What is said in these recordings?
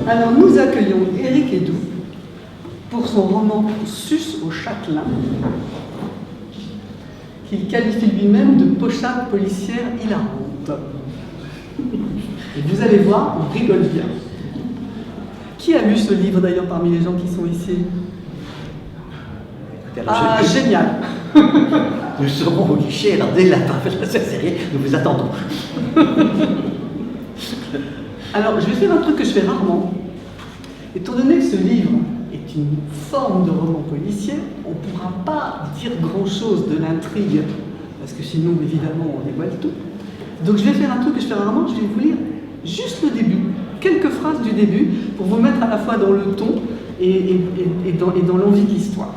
Alors nous accueillons Éric Hédoux pour son roman Sus au Châtelain, qu'il qualifie lui-même de pochade policière hilarante. Et vous allez voir, on rigole bien. Qui a lu ce livre d'ailleurs parmi les gens qui sont ici? Ah, génial. Nous serons au guichet, alors dès la fin de la série, nous vous attendons. Alors, je vais faire un truc que je fais rarement. Étant donné que ce livre est une forme de roman policier, on ne pourra pas dire grand-chose de l'intrigue, parce que sinon, évidemment, on dévoile tout. Donc, je vais faire un truc que je fais rarement, je vais vous lire juste le début, quelques phrases du début, pour vous mettre à la fois dans le ton et dans l'envie de l'histoire.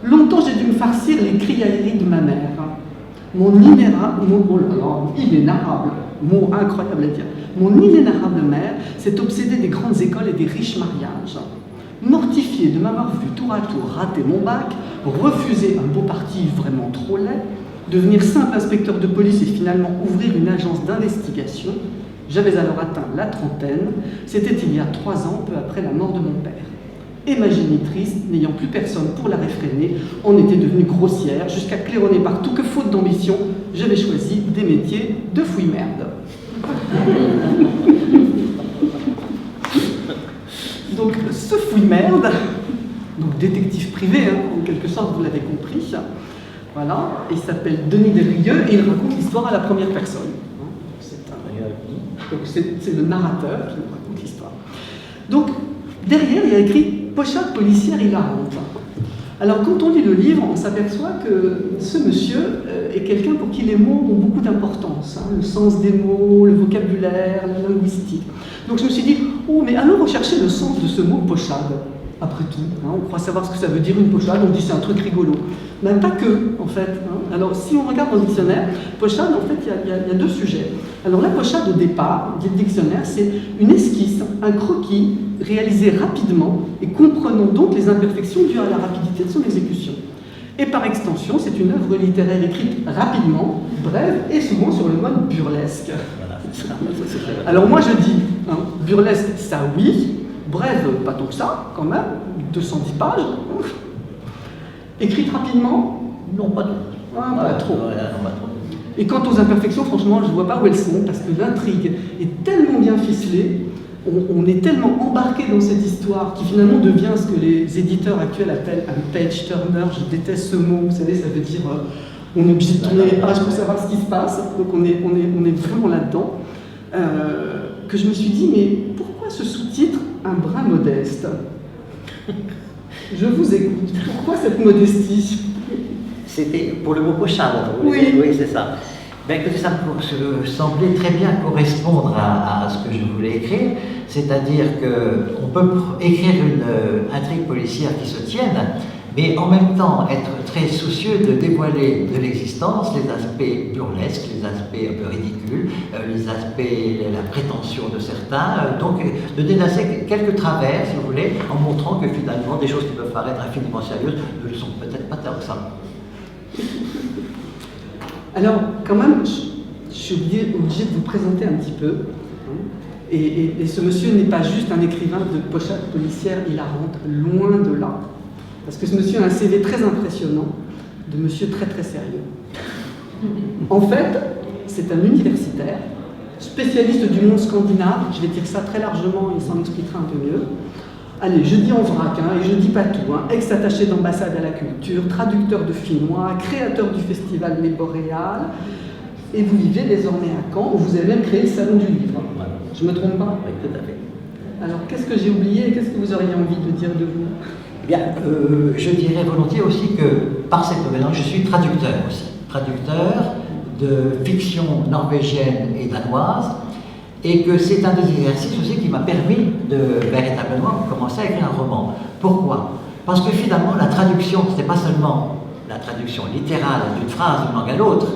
Longtemps, j'ai dû me farcir les criailleries de ma mère. Mon inénarrable, mot incroyable à dire, mon inénarrable mère s'est obsédée des grandes écoles et des riches mariages. Mortifiée de m'avoir vu tour à tour rater mon bac, refuser un beau parti vraiment trop laid, devenir simple inspecteur de police et finalement ouvrir une agence d'investigation, j'avais alors atteint la trentaine, c'était il y a 3 ans, peu après la mort de mon père. Et ma génitrice, n'ayant plus personne pour la réfréner, en était devenue grossière, jusqu'à claironner partout que, faute d'ambition, j'avais choisi des métiers de fouille-merde. Donc, ce fouille-merde, donc détective privé, hein, en quelque sorte, vous l'avez compris, voilà, il s'appelle Denis Desrieux et il raconte l'histoire à la première personne. Donc, c'est le narrateur qui nous raconte l'histoire. Donc, derrière, il y a écrit pochade policière hilarante. Alors, quand on lit le livre, on s'aperçoit que ce monsieur est quelqu'un pour qui les mots ont beaucoup d'importance. Hein, le sens des mots, le vocabulaire, la linguistique. Donc, je me suis dit, oh, mais allons rechercher le sens de ce mot pochade. Après tout, hein, on croit savoir ce que ça veut dire une pochade, on dit c'est un truc rigolo. Mais pas que, en fait. Hein. Alors, si on regarde dans le dictionnaire, pochade, en fait, il y a 2 sujets. Alors, la pochade, au départ, dit le dictionnaire, c'est une esquisse, un croquis, réalisé rapidement et comprenant donc les imperfections dues à la rapidité de son exécution. Et par extension, c'est une œuvre littéraire écrite rapidement, brève et souvent sur le mode burlesque. Alors moi je dis, hein, burlesque ça oui, brève pas tant que ça quand même, 210 pages. Écrite rapidement? Non, pas trop. Ah, pas trop. Et quant aux imperfections, franchement, je ne vois pas où elles sont, parce que l'intrigue est tellement bien ficelée, on est tellement embarqué dans cette histoire qui finalement devient ce que les éditeurs actuels appellent un page turner. Je déteste ce mot, vous savez, ça veut dire on est obligé de tourner les pages pour savoir ce qui se passe, donc on est vraiment là-dedans. Que je me suis dit, mais pourquoi ce sous-titre un brin modeste? Je vous écoute, pourquoi cette modestie? C'était pour le mot pochade, oui, oui c'est ça. Ben, écoutez, ça me semblait très bien correspondre à ce que je voulais écrire, c'est-à-dire qu'on peut écrire une intrigue policière qui se tienne, mais en même temps être très soucieux de dévoiler de l'existence les aspects burlesques, les aspects un peu ridicules, les aspects, la prétention de certains, donc de dénoncer quelques travers, si vous voulez, en montrant que finalement des choses qui peuvent paraître infiniment sérieuses ne le sont peut-être pas tant que ça. Alors, quand même, je suis obligé de vous présenter un petit peu. Et ce monsieur n'est pas juste un écrivain de pochade policière hilarante, loin de là. Parce que ce monsieur a un CV très impressionnant, de monsieur très très sérieux. En fait, c'est un universitaire, spécialiste du monde scandinave, je vais dire ça très largement, il s'en expliquera un peu mieux. Allez, je dis en vrac, hein, et je dis pas tout, hein. Ex-attaché d'ambassade à la culture, traducteur de finnois, créateur du festival Les Boréales, et vous vivez désormais à Caen, où vous avez même créé le salon du livre. Je me trompe pas? Oui, tout à fait. Alors, qu'est-ce que j'ai oublié et qu'est-ce que vous auriez envie de dire de vous? Eh bien, je dirais volontiers aussi que, par cette nouvelle, je suis traducteur aussi. Traducteur de fiction norvégienne et danoise, et que c'est un des exercices aussi qui m'a permis de véritablement commencer à écrire un roman. Pourquoi? Parce que finalement, la traduction, ce n'est pas seulement la traduction littérale d'une phrase d'une langue à l'autre,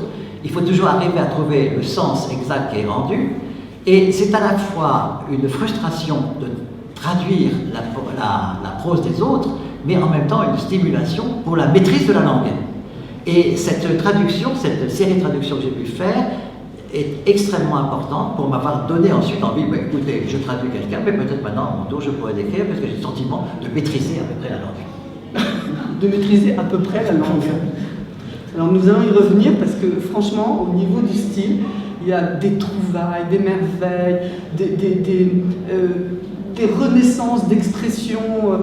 il faut toujours arriver à trouver le sens exact qui est rendu, et c'est à la fois une frustration de traduire la prose des autres, mais en même temps une stimulation pour la maîtrise de la langue. Et cette traduction, cette série de traductions que j'ai pu faire, est extrêmement importante pour m'avoir donné ensuite envie, bah, écoutez, je traduis quelqu'un, mais peut-être maintenant, à mon tour, je pourrais l'écrire parce que j'ai le sentiment de maîtriser à peu près la langue. De maîtriser à peu près la langue. Alors nous allons y revenir parce que franchement, au niveau du style, il y a des trouvailles, des merveilles, des renaissances d'expressions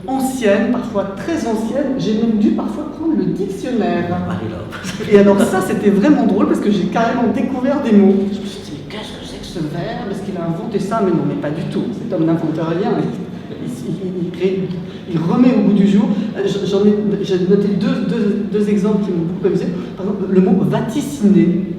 anciennes, parfois très anciennes. J'ai même dû parfois prendre le dictionnaire. Marie-Laure. Et alors ça, c'était vraiment drôle parce que j'ai carrément découvert des mots. Je me suis dit, mais qu'est-ce que c'est que ce verbe? Est-ce qu'il a inventé ça? Mais non, mais pas du tout. Cet homme n'invente rien. Il remet au goût du jour. J'ai noté deux exemples qui m'ont beaucoup amusé. Par exemple, le mot vaticiner.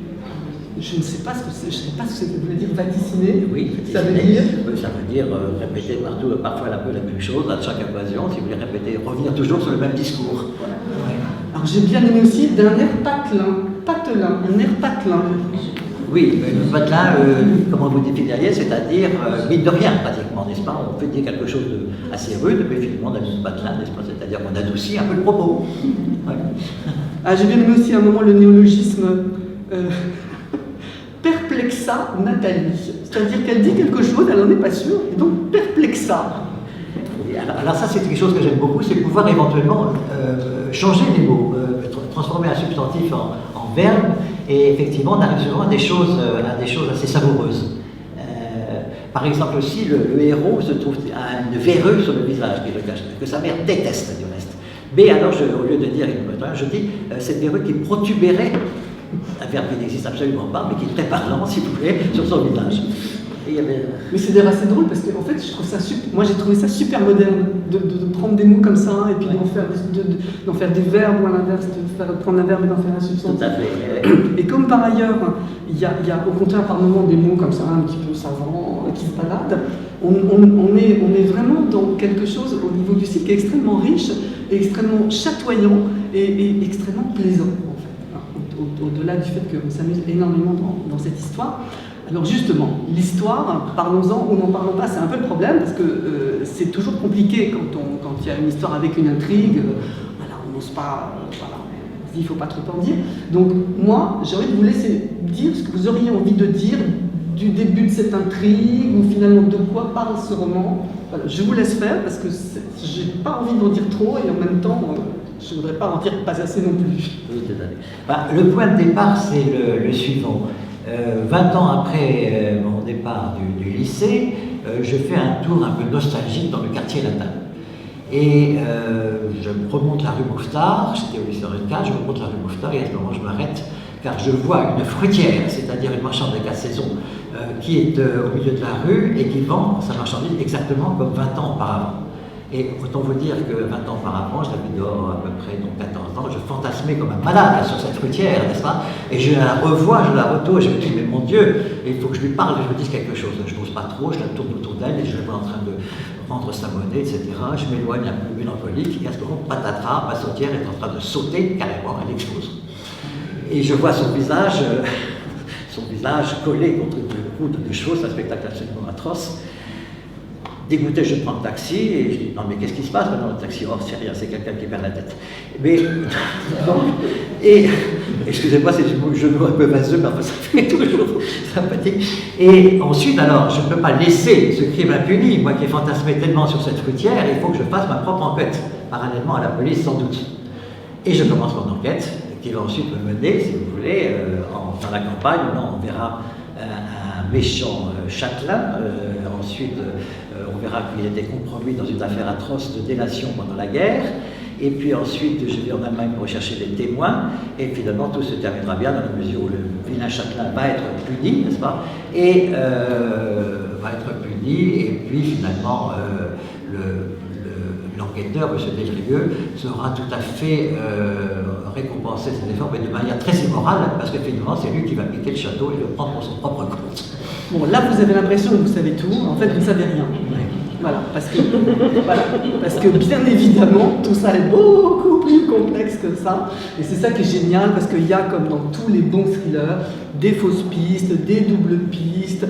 Je ne sais pas ce que c'est, je ne sais pas ce que ça veut dire vaticiner. Oui, ça veut dire répéter partout, parfois un peu la même chose, à chaque occasion, si vous voulez répéter, revenir toujours sur le même discours. Voilà. Ouais. Alors j'ai bien aimé aussi d'un air patelin, un air patelin. Oui, le patelin, comment vous définiriez, c'est-à-dire mine de rien pratiquement, n'est-ce pas? On peut dire quelque chose d'assez rude, mais finalement on a mis le patelin, n'est-ce pas? C'est-à-dire qu'on adoucit un peu le propos. Ouais. Ah, j'ai bien aimé aussi à un moment le néologisme. Perplexa Nathalie, c'est-à-dire qu'elle dit quelque chose, elle n'en est pas sûre, et donc perplexa. Alors ça c'est quelque chose que j'aime beaucoup, c'est pouvoir éventuellement changer les mots, transformer un substantif en verbe, et effectivement on arrive souvent à des choses assez savoureuses. Par exemple aussi, le héros se trouve à une verrue sur le visage qui le cache, que sa mère déteste du reste. Mais alors, au lieu de dire, je dis cette verrue qui protubérait, un verbe qui n'existe absolument pas, mais qui est très parlant, si vous voulez, sur son visage. Et il y avait... Mais c'est d'ailleurs assez drôle parce qu'en fait, moi j'ai trouvé ça super moderne de prendre des mots comme ça et puis d'en faire des verbes ou à l'inverse, de prendre un verbe et d'en faire un substantif. Tout à fait. Et comme par ailleurs, il y a au contraire par moments des mots comme ça, un petit peu savants, qui se baladent, on est vraiment dans quelque chose au niveau du style qui est extrêmement riche, extrêmement chatoyant et extrêmement plaisant. Au-delà du fait qu'on s'amuse énormément dans cette histoire. Alors justement, l'histoire, parlons-en ou n'en parlons pas, c'est un peu le problème, parce que c'est toujours compliqué quand il y a une histoire avec une intrigue, voilà, on n'ose pas, voilà, il ne faut pas trop en dire. Donc moi, j'ai envie de vous laisser dire ce que vous auriez envie de dire du début de cette intrigue, ou finalement de quoi parle ce roman. Voilà, je vous laisse faire, parce que je n'ai pas envie d'en dire trop, et en même temps... je ne voudrais pas en dire pas assez non plus. Oui, le point de départ, c'est le suivant. 20 ans après mon départ du lycée, je fais un tour un peu nostalgique dans le quartier latin. Et je remonte la rue Mouffetard, j'étais au lycée Henri IV, je remonte la rue Mouffetard et à ce moment je m'arrête, car je vois une fruitière, c'est-à-dire une marchande de 4 saisons, qui est au milieu de la rue et qui vend sa marchandise exactement comme 20 ans auparavant. Et autant vous dire que 20 ans auparavant, j'avais dehors à peu près donc 14 ans, je fantasmais comme un malade sur cette fruitière, n'est-ce pas? Et je la revois, je la retourne, et je me dis, mais mon Dieu, il faut que je lui parle, je me dise quelque chose. Je n'ose pas trop, je la tourne autour d'elle et je la vois en train de rendre sa monnaie, etc. Je m'éloigne un peu mélancolique et à ce moment, patatras, ma sautière est en train de sauter carrément, elle explose. Et je vois son visage collé contre une roue de choses, un spectacle absolument atroce. Dégoûté, je prends le taxi et je dis non mais qu'est-ce qui se passe dans le taxi? Oh c'est rien, c'est quelqu'un qui perd la tête. Mais donc, et excusez-moi, c'est un jeu de mots un peu vaseux, mais enfin ça fait toujours sympathique. Et ensuite alors, je ne peux pas laisser ce crime impuni, moi qui ai fantasmé tellement sur cette fruitière, il faut que je fasse ma propre enquête, parallèlement à la police sans doute. Et je commence mon enquête, qui va ensuite me mener, si vous voulez, dans la campagne, on verra un méchant châtelain, ensuite on verra qu'il était compromis dans une affaire atroce de délation pendant la guerre, et puis ensuite je vais en Allemagne pour rechercher des témoins, et finalement tout se terminera bien dans la mesure où le vilain châtelain va être puni, n'est-ce pas, et va être puni, et puis finalement l'enquêteur, M. Desgrieux, sera tout à fait récompensé de ses efforts, mais de manière très immorale, parce que finalement c'est lui qui va piquer le château et le prendre pour son propre compte. Bon, là vous avez l'impression que vous savez tout, en fait vous ne savez rien. Voilà, parce que bien évidemment, tout ça est beaucoup plus complexe que ça. Et c'est ça qui est génial, parce qu'il y a, comme dans tous les bons thrillers, des fausses pistes, des doubles pistes,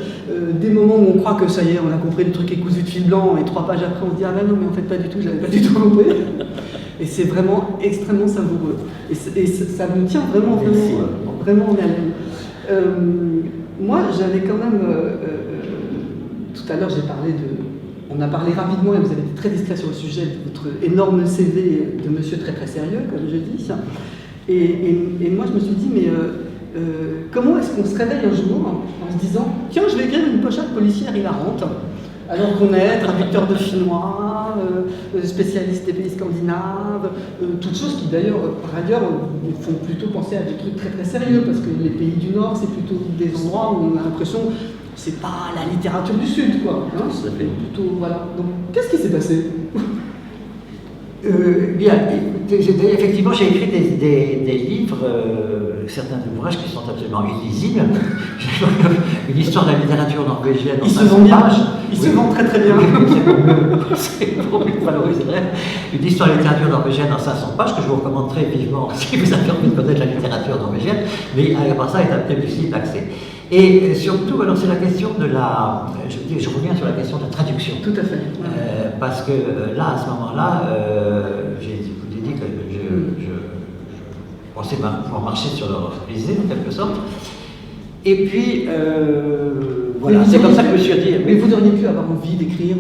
des moments où on croit que ça y est, on a compris le truc est cousu de fil blanc, et 3 pages après on se dit ah ben non mais en fait pas du tout, j'avais pas du tout compris. Et c'est vraiment extrêmement savoureux. Et ça me tient vraiment en haleine. Moi, j'avais quand même... tout à l'heure, j'ai parlé de... On a parlé rapidement et vous avez été très discret sur le sujet de votre énorme CV de monsieur très très sérieux, comme je dis. Et moi, je me suis dit, mais comment est-ce qu'on se réveille un jour en se disant, tiens, je vais écrire une pochade policière hilarante, alors qu'on est traducteur de finnois, spécialiste des pays scandinaves, toutes choses qui d'ailleurs, par ailleurs, nous font plutôt penser à des trucs très très sérieux, parce que les pays du Nord, c'est plutôt des endroits où on a l'impression c'est pas la littérature du Sud, quoi. Hein, ça fait plutôt, voilà. Donc, qu'est-ce qui s'est passé? Bien, effectivement, j'ai écrit des livres, certains ouvrages qui sont absolument illisibles. Une histoire de la littérature norvégienne en 500 pages. Il se vend très très bien. C'est pour mieux valoriser. Une histoire de la littérature norvégienne en 500 pages que je vous recommande très vivement si vous avez envie de connaître la littérature norvégienne, mais à part ça, est un peu difficile d'accès. Et surtout, alors c'est la question de la... Je reviens sur la question de la traduction. Tout à fait. Parce que là, à ce moment-là, je vous ai dit que je pensais pouvoir marcher sur leur brisée, en quelque sorte. Et puis, voilà, c'est comme ça que je me suis dit... Mais vous auriez pu avoir envie d'écrire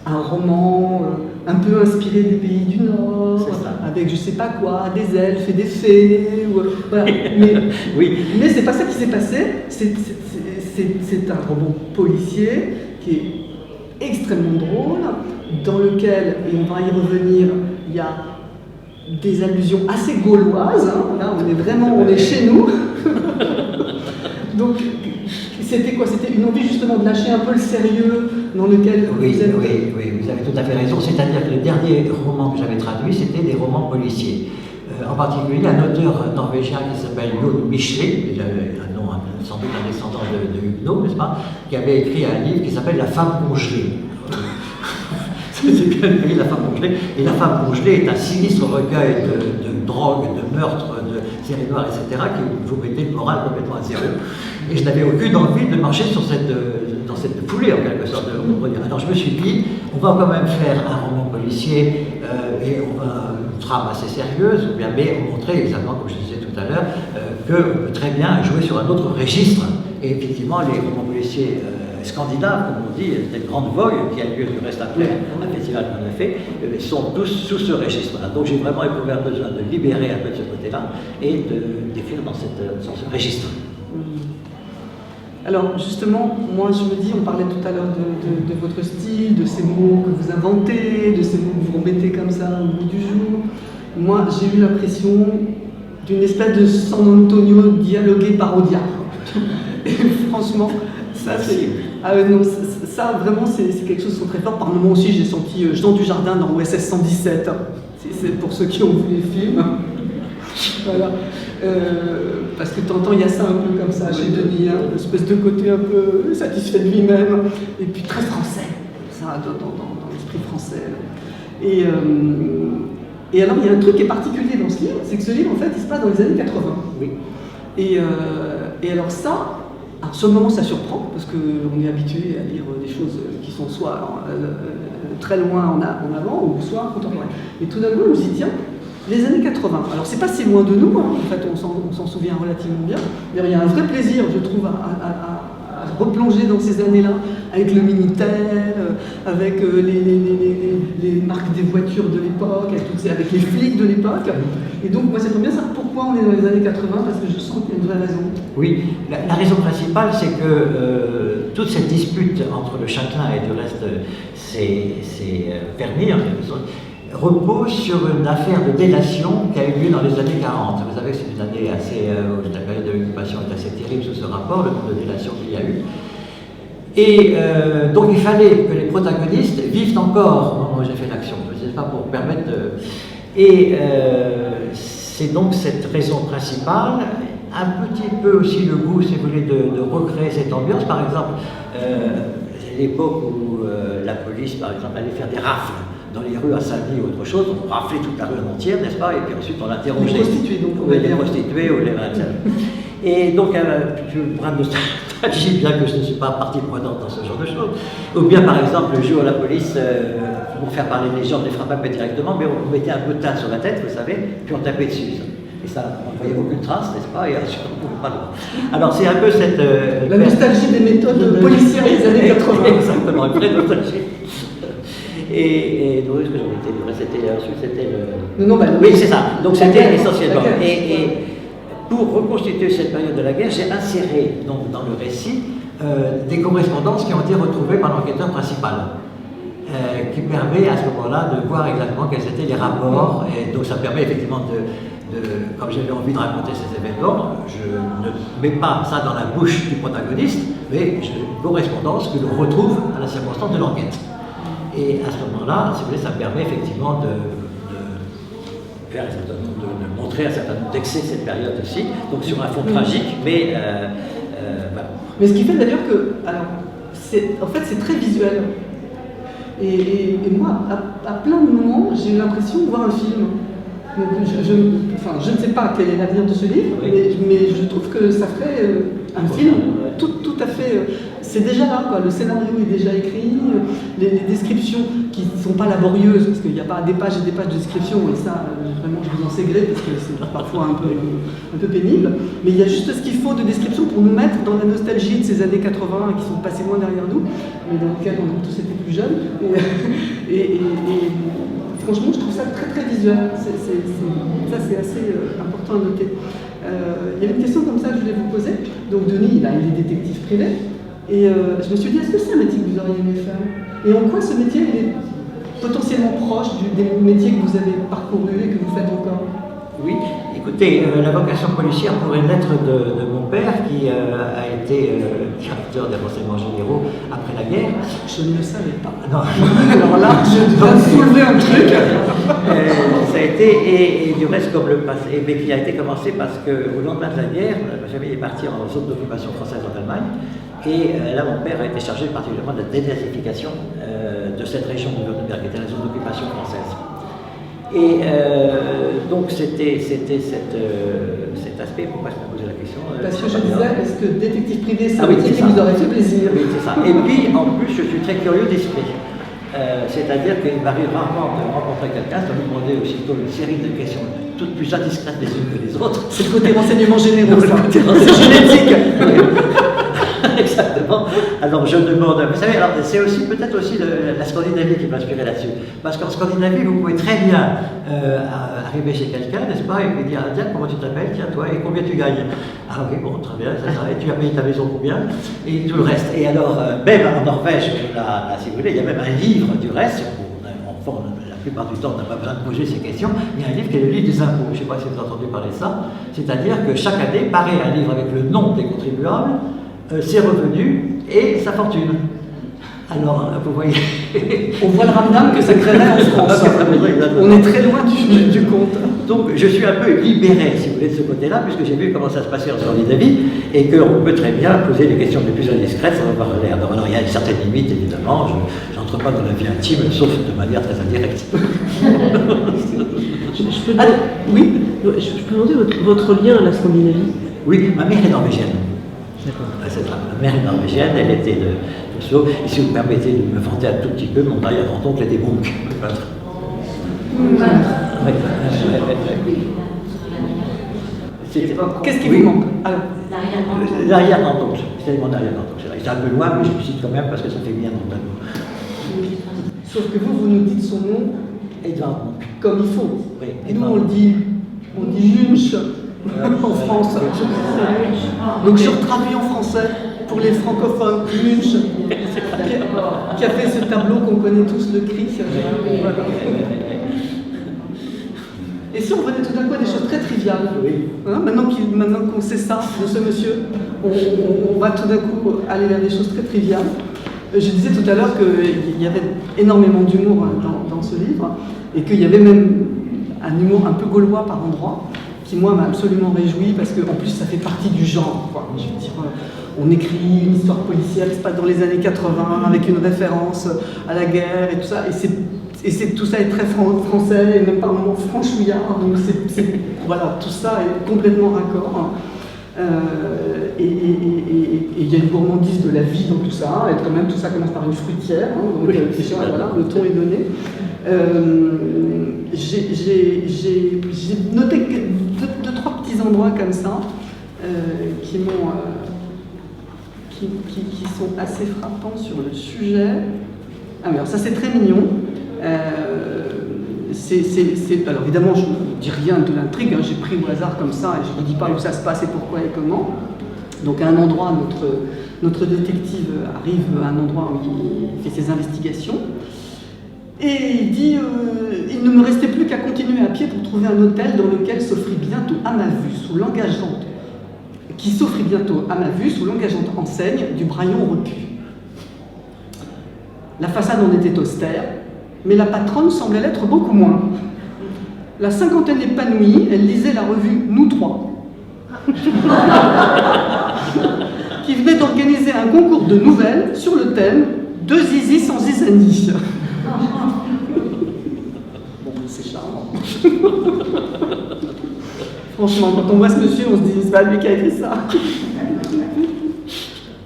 un roman un peu inspiré des pays du Nord, avec je sais pas quoi, des elfes et des fées, voilà. Oui. Mais c'est pas ça qui s'est passé, c'est un roman policier qui est extrêmement drôle, dans lequel, et on va y revenir, il y a des allusions assez gauloises, hein. Là on est chez nous. Donc c'était quoi? C'était une envie justement de lâcher un peu le sérieux dans lequel vous êtes... Oui, vous avez tout à fait raison. C'est-à-dire que les derniers romans que j'avais traduits, c'était des romans policiers. En particulier, un auteur norvégien qui s'appelle Jon Michelet, un nom sans doute un descendant de Huguenot, n'est-ce pas, qui avait écrit un livre qui s'appelle La femme congelée. C'est bien écrit, La femme congelée. Et La femme congelée est un sinistre recueil de drogue, de meurtres, de séries noires, etc., qui vous mettait le moral complètement à zéro. Et je n'avais aucune envie de marcher dans cette foulée, en quelque sorte. Alors je me suis dit, on va quand même faire un roman policier et on va une trame assez sérieuse, mais on montrait exactement, comme je disais tout à l'heure, qu'on peut très bien jouer sur un autre registre. Et effectivement, les romans policiers scandinaves, comme on dit, cette grande vogue qui a lieu du reste après un festival qu'on a fait, sont tous sous ce registre-là. Donc j'ai vraiment éprouvé un besoin de libérer un peu de ce côté-là et d'écrire dans ce registre. Alors justement, moi je me dis, on parlait tout à l'heure de votre style, de ces mots que vous inventez, de ces mots que vous remettez comme ça au bout du jour. Moi j'ai eu l'impression d'une espèce de San Antonio dialogué parodiable. Et franchement, ça c'est... non, ça vraiment c'est quelque chose de très fort. Par moments aussi j'ai senti Jean Dujardin dans OSS 117. C'est pour ceux qui ont vu les films. Voilà. Parce que de temps en temps il y a ça un peu comme ça chez Denis, hein, une espèce de côté un peu satisfait de lui-même, et puis très français, ça, dans l'esprit français. Et alors il y a un truc qui est particulier dans ce livre, c'est que ce livre en fait il se passe dans les années 80. Oui. Et alors ça, alors sur le moment ça surprend, parce qu'on est habitué à lire des choses qui sont soit très loin en avant, ou soit contemporaines. Et tout d'un coup on se dit tiens, les années 80, alors c'est pas si loin de nous, hein. En fait on s'en souvient relativement bien. D'ailleurs il y a un vrai plaisir, je trouve, à replonger dans ces années-là, avec le Minitel, avec les marques des voitures de l'époque, avec les flics de l'époque. Et donc moi j'aimerais bien savoir pourquoi on est dans les années 80, parce que je sens qu'il y a une vraie raison. Oui, la raison principale c'est que toute cette dispute entre le châtelain et du reste ses permis, en quelque sorte, repose sur une affaire de délation qui a eu lieu dans les années 40. Vous savez que c'est une année assez, la période de l'occupation est assez terrible sous ce rapport, le nombre de délations qu'il y a eu. Et donc il fallait que les protagonistes vivent encore au moment où j'ai fait l'action, c'est pas pour permettre de... Et c'est donc cette raison principale, un petit peu aussi le goût, si vous voulez, de recréer cette ambiance. Par exemple, l'époque où la police, par exemple, allait faire des rafles dans les rues à Saint-Denis ou autre chose, on raflait toute la rue en entière, n'est-ce pas? Et puis ensuite on interrogeait. Les prostituées, donc. Les prostituées ou les Et donc, je prends de nostalgie, bien que je ne suis pas partie prenante dans ce genre de choses. Ou bien, par exemple, le jour où la police, pour faire parler les gens, ne les frappait pas directement, mais on mettait un peu de teint sur la tête, vous savez, puis on tapait dessus. Et ça, on ne voyait aucune trace, n'est-ce pas? Et ensuite, on ne pouvait pas le voir. Alors, c'est un peu cette... la nostalgie des méthodes policières des années 80. Exactement, une vraie nostalgie. Et donc, ce que j'avais été, ensuite, c'était le... Non, oui, c'est ça. Donc, c'était essentiellement... Et pour reconstituer cette période de la guerre, j'ai inséré donc, dans le récit des correspondances qui ont été retrouvées par l'enquêteur principal. Qui permet à ce moment-là de voir exactement quels étaient les rapports, et donc ça permet effectivement comme j'avais envie de raconter ces événements, je ne mets pas ça dans la bouche du protagoniste, mais une correspondance que l'on retrouve à la circonstance de l'enquête. Et à ce moment-là, si vous voulez, ça permet effectivement de montrer un certain nombre d'excès de cette période-ci, donc sur un fond tragique, mais voilà. Mais ce qui fait d'ailleurs que, alors, en fait, c'est très visuel. Et moi, à plein de moments, j'ai eu l'impression de voir un film. Donc, je ne sais pas quel est l'avenir de ce livre, oui. mais je trouve que ça ferait un film tout à fait... c'est déjà là, quoi. Le scénario est déjà écrit, les descriptions qui ne sont pas laborieuses, parce qu'il n'y a pas des pages et des pages de description, et ça, vraiment, je vous en sais gré, parce que c'est parfois un peu pénible. Mais il y a juste ce qu'il faut de description pour nous mettre dans la nostalgie de ces années 80 qui sont passées loin derrière nous, mais dans lesquelles on a tous été plus jeunes. Et franchement, je trouve ça très très visuel. Ça, c'est assez important à noter. Il y avait une question comme ça que je voulais vous poser. Donc, Denis, il est détective privé. Et je me suis dit, est-ce que c'est un métier que vous auriez aimé faire? Et en quoi ce métier il est potentiellement proche des métiers que vous avez parcourus et que vous faites encore? Oui, écoutez, la vocation policière pourrait naître de mon père qui a été directeur des renseignements généraux après la guerre. Je ne le savais pas. Non. Alors là, je dois soulever un truc. Ça a été, et du reste comme le passé, mais qui a été commencé parce qu'au lendemain de la guerre, ma famille est partie en zone d'occupation française en Allemagne. Et là, mon père a été chargé particulièrement de la dénazification de cette région de Württemberg, qui était la zone d'occupation française. Et donc, c'était cet aspect. Pourquoi je me posais la question? Parce que je disais, est-ce que détective privé, c'est un oui, métier qui vous aurait fait plaisir? Oui, c'est ça. Et puis, en plus, je suis très curieux d'esprit. C'est-à-dire qu'il m'arrive rarement de rencontrer quelqu'un, de lui demander aussitôt une série de questions toutes plus indiscrètes les unes que les autres. C'est le côté renseignement généraux, ça. C'est génétique. Exactement. Alors je demande, vous savez, c'est aussi peut-être aussi la Scandinavie qui m'a inspiré là-dessus. Parce qu'en Scandinavie, vous pouvez très bien arriver chez quelqu'un, n'est-ce pas, et lui dire, tiens, comment tu t'appelles, tiens, toi, et combien tu gagnes? Ah oui, bon, très bien, c'est ça, et tu as payé ta maison combien? Et tout le reste. Et alors, même en Norvège, là, si vous voulez, il y a même un livre du reste, enfin, la plupart du temps, on n'a pas besoin de poser ces questions. Il y a un livre qui est le livre des impôts. Je ne sais pas si vous avez entendu parler de ça. C'est-à-dire que chaque année paraît un livre avec le nom des contribuables, ses revenus et sa fortune. Alors, vous voyez... On voit le ramdam que ça créerait en France. On est très loin du compte. Donc, je suis un peu libéré, si vous voulez, de ce côté-là, puisque j'ai vu comment ça se passait en Scandinavie, et qu'on peut très bien poser les questions les plus indiscrètes sans avoir l'air. Alors, il y a une certaine limite, évidemment. Je n'entre pas dans la vie intime, sauf de manière très indirecte. Oui, je peux demander votre lien à la Scandinavie? Oui, ma mère est norvégienne. D'accord. Ma mère est norvégienne, elle était de Oslo. Et si vous me permettez de me vanter un tout petit peu, mon arrière-grand-oncle était monk, peintre. Qu'est-ce qui vous manque? L'arrière-grand-oncle. C'est mon arrière-grand-oncle. C'est un peu loin, mais je le cite quand même parce que ça fait bien dans le tableau. Sauf que vous nous dites son nom Edvard Munch. Comme il faut. Oui, et nous, on dit Munch en France. Donc je retraduis en français pour les francophones. Munch, qui a fait ce tableau qu'on connaît tous, le cri. Voilà. Et si on venait tout d'un coup à des choses très triviales, hein, maintenant qu'on sait ça de ce monsieur, on va tout d'un coup aller vers des choses très triviales. Je disais tout à l'heure qu'il y avait énormément d'humour dans ce livre, et qu'il y avait même un humour un peu gaulois par endroits, qui moi m'a absolument réjoui, parce qu'en plus ça fait partie du genre, quoi. Je veux dire, on écrit une histoire policière qui se passe dans les années 80, avec une référence à la guerre et tout ça, et tout ça est très français, et même par moments franchouillard, donc voilà, tout ça est complètement raccord. Et il y a une gourmandise de la vie dans tout ça, et quand même tout ça commence par une fruitière, hein, donc oui, voilà, le ton est donné. J'ai noté deux, endroits comme ça qui m'ont... qui sont assez frappants sur le sujet. Ah, alors ça c'est très mignon. Alors évidemment je ne dis rien de l'intrigue, hein, j'ai pris au hasard comme ça et je ne dis pas où ça se passe et pourquoi et comment. Donc à un endroit, notre détective arrive à un endroit où il fait ses investigations et il dit il ne me restait plus qu'à continuer à pied pour trouver un hôtel dans lequel s'offrit bientôt à ma vue sous l'engageante enseigne du Braillon repu. La façade en était austère, mais la patronne semblait l'être beaucoup moins. La cinquantaine épanouie, elle lisait la revue Nous Trois, qui venait d'organiser un concours de nouvelles sur le thème « Deux zizi sans zizanie ». Bon, c'est charmant. Franchement, quand on voit ce monsieur, on se dit « c'est pas lui qui a écrit ça ».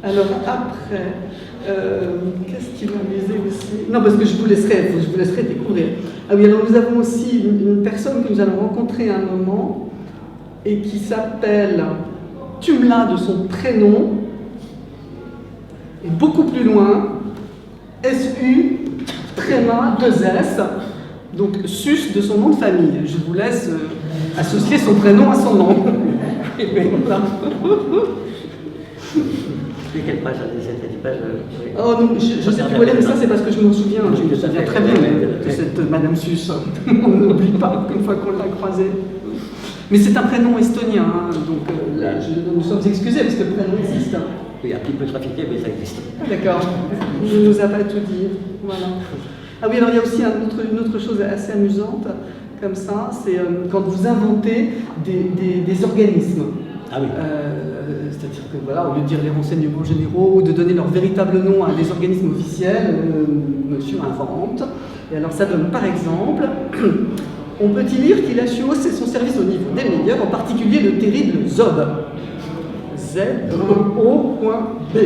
Alors après, qu'est-ce qu'il m'amusait aussi? Non, parce que je vous laisserai découvrir. Ah oui, alors nous avons aussi une personne que nous allons rencontrer à un moment et qui s'appelle Tumla de son prénom, et beaucoup plus loin, SU, tréma, 2S, donc Sus de son nom de famille. Je vous laisse associer son prénom à son nom. Et bien, voilà. Quelle page cette page Oh non, je sais plus où elle est, mais ça c'est parce que je m'en souviens. Je me souviens très bien de cette Madame Sus. On n'oublie pas une fois qu'on l'a croisée. Mais c'est un prénom estonien, hein, donc là, nous sommes excusés parce que le prénom existe. Oui, un petit peu trafiqué, mais ça existe. D'accord. Il ne nous a pas tout dit. Voilà. Ah oui, alors il y a aussi une autre chose assez amusante, comme ça, c'est quand vous inventez des organismes. Ah oui. C'est-à-dire que voilà, au lieu de dire les renseignements généraux ou de donner leur véritable nom à des organismes officiels, monsieur invente. Et alors ça donne par exemple, on peut y lire qu'il a su hausser son service au niveau des meilleurs, en particulier le terrible ZOB. Z-O.B.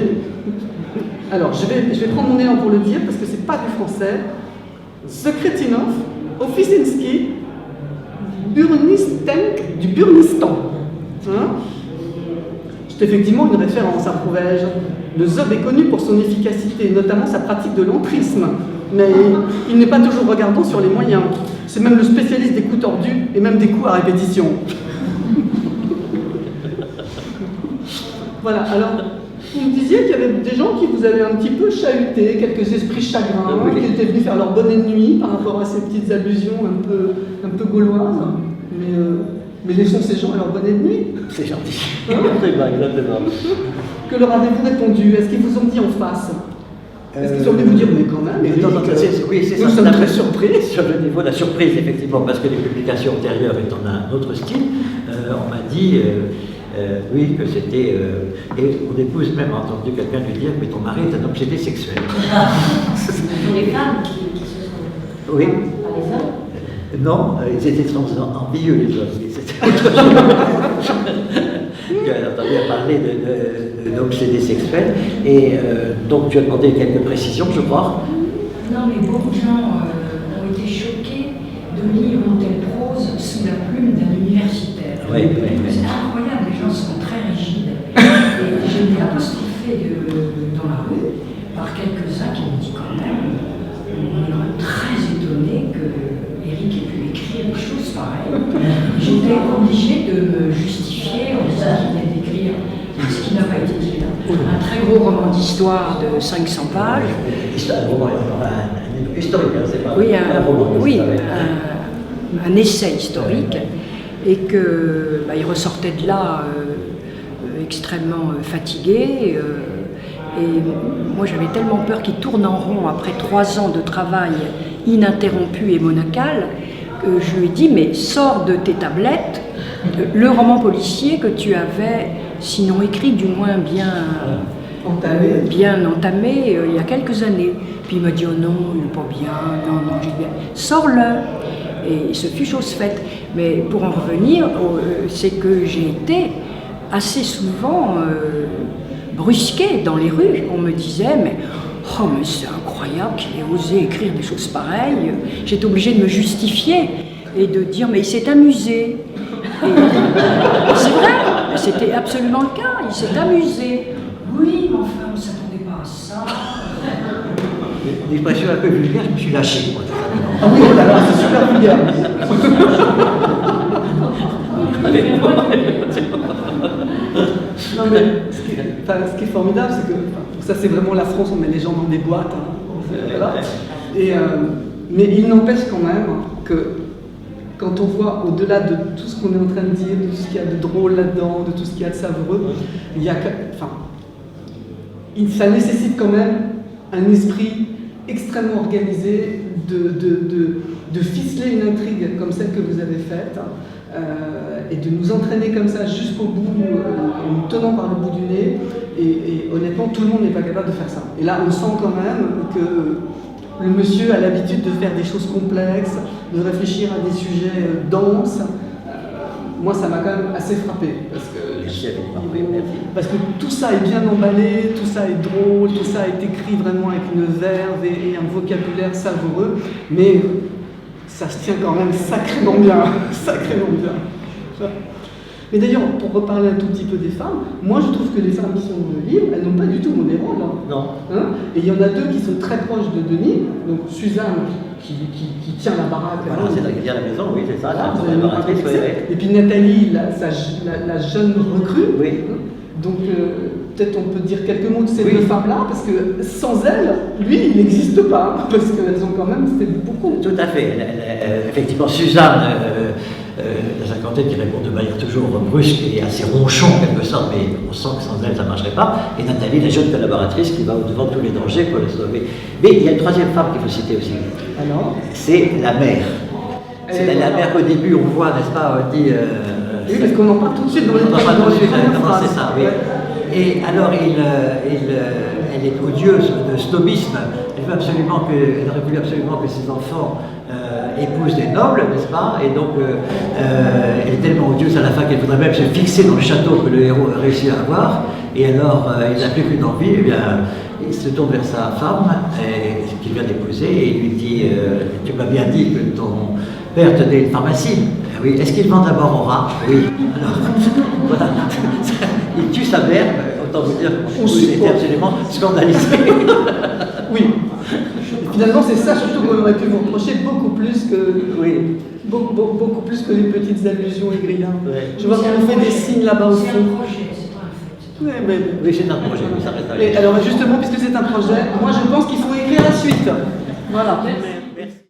Alors je vais prendre mon élan pour le dire parce que c'est pas du français. Sekretinov, Oficinski, Burnistenk du Burnistan. Hein? C'est effectivement une référence, approuvais-je. Le ZOB est connu pour son efficacité, notamment sa pratique de l'entrisme, mais il n'est pas toujours regardant sur les moyens. C'est même le spécialiste des coups tordus et même des coups à répétition. Voilà, alors, vous me disiez qu'il y avait des gens qui vous avaient un petit peu chahuté, quelques esprits chagrins, qui étaient venus faire leur bonne nuit par rapport à ces petites allusions un peu gauloises. Mais laissons ces gens à leur bonne nuit. C'est gentil. Hein? C'est vrai, exactement. Que leur avez-vous répondu? Est-ce qu'ils vous ont dit en face? Est-ce qu'ils sont venus vous dire, mais quand même, oui, c'est ça. Nous sommes très surpris. Sur le niveau de la surprise, effectivement, parce que les publications antérieures étant d'un autre style, on m'a dit, oui, que c'était... et mon épouse même a entendu quelqu'un lui dire, mais ton mari est un obsédé sexuel. Ce sont les femmes qui se sont... Oui. Pas les hommes? Non, ils étaient envieux, les hommes. C'était autre chose. Elle entendait parler d'obsédés sexuels. Et donc, tu as demandé quelques précisions, je crois. Non, mais beaucoup de gens ont été choqués de lire une telle prose sous la plume d'un universitaire. Oui. C'est incroyable, les gens sont très rigides. Et j'ai été apostrophée dans la rue par quelques-uns qui m'ont dit quand même, on est quand même très étonné que Eric ait pu écrire des choses pareilles. J'étais obligée de me justifier en disant qu'il venait d'écrire ce qui n'a pas été dit. Un très gros roman d'histoire de 500 pages. Un roman historique, hein, c'est pas Oui, un roman. Oui, un essai historique. Et que il ressortait de là extrêmement fatigué. Et moi, j'avais tellement peur qu'il tourne en rond après 3 ans de travail ininterrompu et monacal, que je lui ai dit, mais sors de tes tablettes le roman policier que tu avais, sinon écrit, du moins bien entamé il y a quelques années. Puis il m'a dit, oh non, il n'est pas bien, non, j'ai bien. Sors-le. Et ce fut chose faite. Mais pour en revenir, c'est que j'ai été assez souvent brusquée dans les rues. On me disait, mais c'est incroyable qu'il ait osé écrire des choses pareilles. J'étais obligée de me justifier et de dire, mais il s'est amusé. C'est vrai, c'était absolument le cas. Il s'est amusé. Oui, mais enfin, on ne s'attendait pas à ça. L'expression un peu vulgaire, je me suis lâché. Moi, Ah oui, oh là là, c'est super vulgaire. Non mais ce qui est formidable, c'est que ça c'est vraiment la France, on met les gens dans des boîtes. Voilà. Mais il n'empêche quand même que quand on voit au-delà de tout ce qu'on est en train de dire, de tout ce qu'il y a de drôle là-dedans, de tout ce qu'il y a de savoureux, ça nécessite quand même un esprit extrêmement organisé de ficeler une intrigue comme celle que vous avez faite. Et de nous entraîner comme ça jusqu'au bout, en nous tenant par le bout du nez, et honnêtement, tout le monde n'est pas capable de faire ça. Et là, on sent quand même que le monsieur a l'habitude de faire des choses complexes, de réfléchir à des sujets denses. Moi, ça m'a quand même assez frappé, parce que tout ça est bien emballé, tout ça est drôle, tout ça est écrit vraiment avec une verve et un vocabulaire savoureux, mais ça se tient quand même sacrément bien, sacrément bien. Mais d'ailleurs, pour reparler un tout petit peu des femmes, moi je trouve que les femmes qui sont dans le livre, elles n'ont pas du tout mon rôle. Non. Hein, et il y en a deux qui sont très proches de Denis, donc Suzanne qui tient la baraque. Voilà, c'est qui vient à la maison, oui, c'est ça. Voilà, la collaboratrice, et puis Nathalie, la jeune recrue. Oui. Donc peut-être on peut dire quelques mots de ces deux femmes-là, parce que sans elles, lui, il n'existe pas, parce qu'elles ont quand même fait beaucoup. Tout à fait. Effectivement, Suzanne, la cinquantaine, qui répond de manière toujours brusque et assez ronchon en quelque sorte, mais on sent que sans elle, ça ne marcherait pas. Et Nathalie, la jeune collaboratrice, qui va au-devant de tous les dangers pour les sauver. Mais il y a une troisième femme qu'il faut citer aussi. Alors, c'est la mère. C'est la mère qu'au début, on voit, n'est-ce pas, on dit... oui, parce qu'on en parle tout de suite dans les premières phrases. C'est ça, oui. Et alors, elle est odieuse de snobisme. Elle aurait voulu absolument que ses enfants épousent des nobles, n'est-ce pas? Et donc, elle est tellement odieuse à la fin qu'elle voudrait même se fixer dans le château que le héros a réussi à avoir. Et alors, il n'a plus qu'une envie, eh bien, il se tourne vers sa femme, qu'il vient d'épouser, et il lui dit tu m'as bien dit que ton père tenait une pharmacie. Oui, est-ce qu'il vend d'abord au rat? Oui. Alors, voilà. Il tue sa mère, autant vous dire qu'il était absolument scandalisé. Oui. Finalement, c'est ça surtout qu'on aurait pu vous reprocher beaucoup plus que, beaucoup plus que les petites allusions aigriantes. Ouais. Je vois qu'on fait des signes là-bas au fond. C'est un projet, c'est pas un fait. Oui, c'est un projet, mais ça reste à Et alors justement, puisque c'est un projet, moi je pense qu'il faut écrire la suite. Voilà.